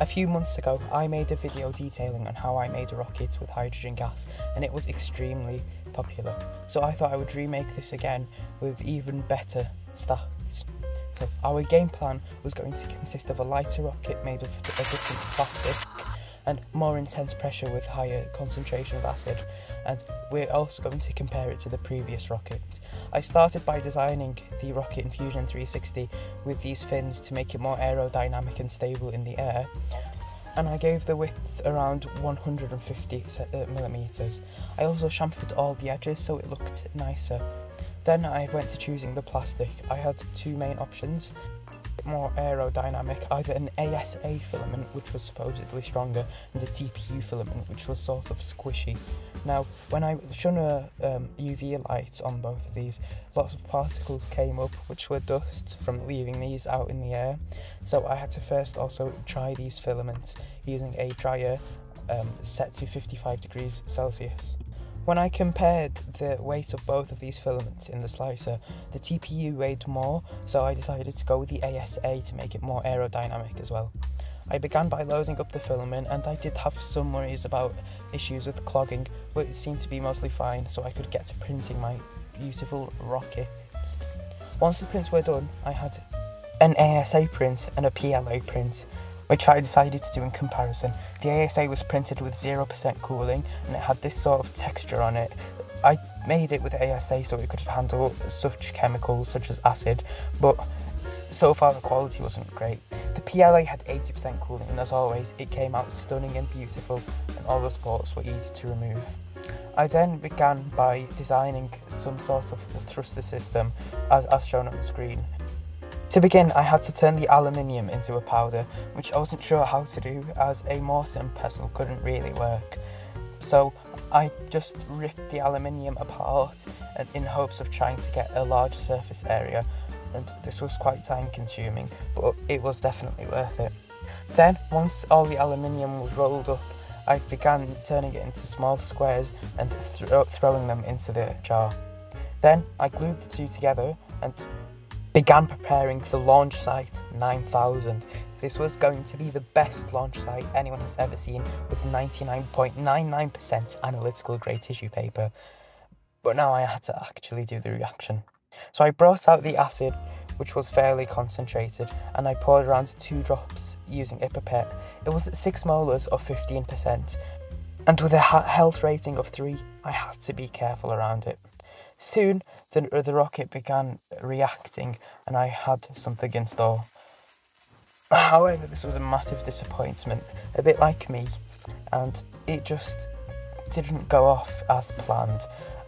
A few months ago, I made a video detailing on how I made a rocket with hydrogen gas, and it was extremely popular. So I thought I would remake this again with even better stats. So our game plan was going to consist of a lighter rocket made of a different plastic and more intense pressure with higher concentration of acid, and we're also going to compare it to the previous rocket. I started by designing the rocket in Fusion 360 with these fins to make it more aerodynamic and stable in the air, and I gave the width around 150 millimeters. I also chamfered all the edges so it looked nicer. Then I went to choosing the plastic. I had two main options. More aerodynamic, either an ASA filament, which was supposedly stronger, and a TPU filament, which was sort of squishy. Now, when I shone a UV light on both of these, lots of particles came up, which were dust from leaving these out in the air. So I had to first also dry these filaments using a dryer set to 55 degrees Celsius. When I compared the weight of both of these filaments in the slicer, the TPU weighed more, so I decided to go with the ASA to make it more aerodynamic as well. I began by loading up the filament, and I did have some worries about issues with clogging, but it seemed to be mostly fine, so I could get to printing my beautiful rocket. Once the prints were done, I had an ASA print and a PLA print, which I decided to do in comparison. The ASA was printed with 0% cooling, and it had this sort of texture on it. I made it with ASA so it could handle such chemicals such as acid, but so far the quality wasn't great. The PLA had 80% cooling, and as always, it came out stunning and beautiful, and all the spots were easy to remove. I then began by designing some sort of thruster system, as shown on the screen. To begin, I had to turn the aluminium into a powder, which I wasn't sure how to do as a mortar and pestle couldn't really work. So I just ripped the aluminium apart and in hopes of trying to get a large surface area, and this was quite time consuming, but it was definitely worth it. Then, once all the aluminium was rolled up, I began turning it into small squares and throwing them into the jar. Then I glued the two together and began preparing the launch site 9000. This was going to be the best launch site anyone has ever seen, with 99.99% analytical grade tissue paper. But now I had to actually do the reaction. So I brought out the acid, which was fairly concentrated, and I poured around 2 drops using a pipette. It was at 6 molars or 15%, and with a health rating of 3, I had to be careful around it. Soon, the rocket began reacting, and I had something in store. However, this was a massive disappointment, a bit like me, and it just didn't go off as planned.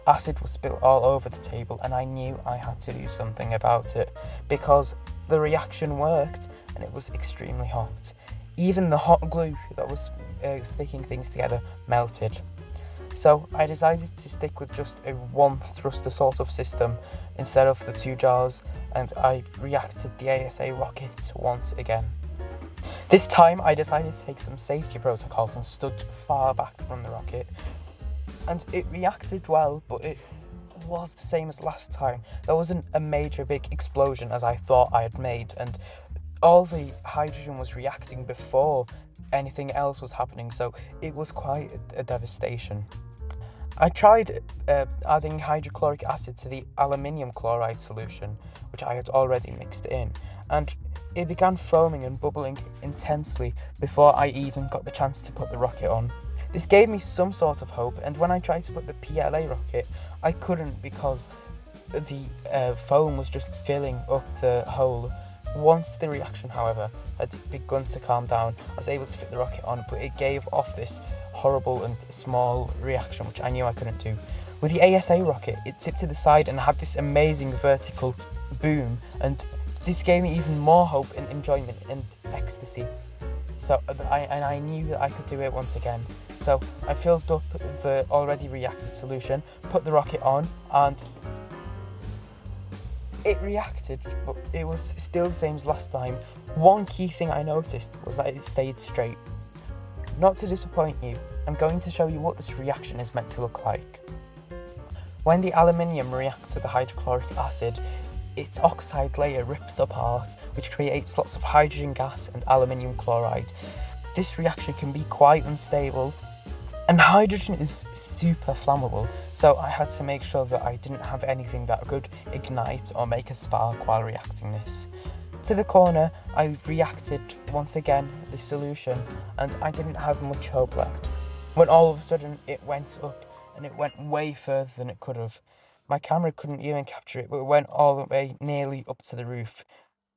Acid was spilled all over the table, and I knew I had to do something about it, because the reaction worked, and it was extremely hot. Even the hot glue that was sticking things together melted. So I decided to stick with just a 1 thruster sort of system instead of the 2 jars, and I reacted the ASA rocket once again. This time I decided to take some safety protocols and stood far back from the rocket, and it reacted well, but it was the same as last time. There wasn't a major big explosion as I thought I had made, and all the hydrogen was reacting before anything else was happening, so it was quite a devastation. I tried adding hydrochloric acid to the aluminium chloride solution, which I had already mixed in, and it began foaming and bubbling intensely before I even got the chance to put the rocket on. This gave me some sort of hope, and when I tried to put the PLA rocket, I couldn't because the foam was just filling up the hole. Once the reaction, however, had begun to calm down, I was able to fit the rocket on, but it gave off this horrible and small reaction, which I knew I couldn't do. With the ASA rocket, it tipped to the side and had this amazing vertical boom, and this gave me even more hope and enjoyment and ecstasy. So I knew that I could do it once again. So I filled up the already reacted solution, put the rocket on, and it reacted, but it was still the same as last time. One key thing I noticed was that it stayed straight. Not to disappoint you, I'm going to show you what this reaction is meant to look like. When the aluminium reacts with the hydrochloric acid, its oxide layer rips apart, which creates lots of hydrogen gas and aluminium chloride. this reaction can be quite unstable, and hydrogen is super flammable, so I had to make sure that I didn't have anything that could ignite or make a spark while reacting this. To the corner, I reacted once again the solution, and I didn't have much hope left, when all of a sudden it went up, and it went way further than it could have. My camera couldn't even capture it, but it went all the way nearly up to the roof,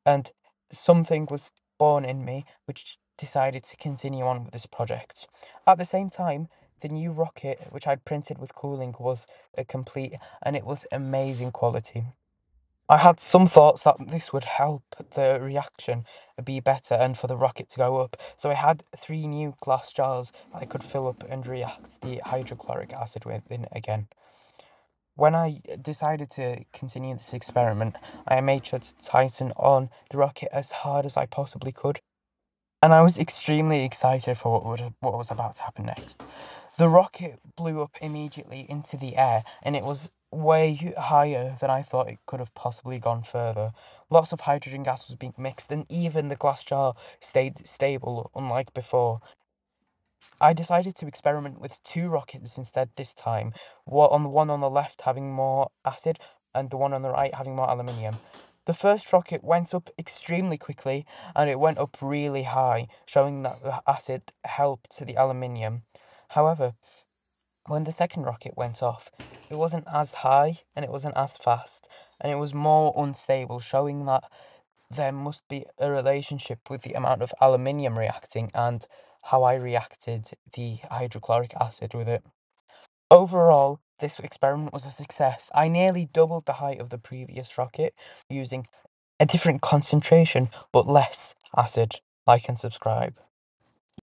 and something was born in me which decided to continue on with this project. At the same time, the new rocket, which I'd printed with cooling, was complete, and it was amazing quality. I had some thoughts that this would help the reaction be better and for the rocket to go up, so I had 3 new glass jars that I could fill up and react the hydrochloric acid with in again. When I decided to continue this experiment, I made sure to tighten on the rocket as hard as I possibly could, and I was extremely excited for what was about to happen next. The rocket blew up immediately into the air, and it was way higher than I thought it could have possibly gone further. Lots of hydrogen gas was being mixed, and even the glass jar stayed stable, unlike before. I decided to experiment with 2 rockets instead this time, one on the left having more acid, and the one on the right having more aluminium. The first rocket went up extremely quickly, and it went up really high, showing that the acid helped the aluminium. However, when the second rocket went off, it wasn't as high and it wasn't as fast, and it was more unstable, showing that there must be a relationship with the amount of aluminium reacting and how I reacted the hydrochloric acid with it. Overall, this experiment was a success. I nearly doubled the height of the previous rocket using a different concentration but less acid. Like and subscribe.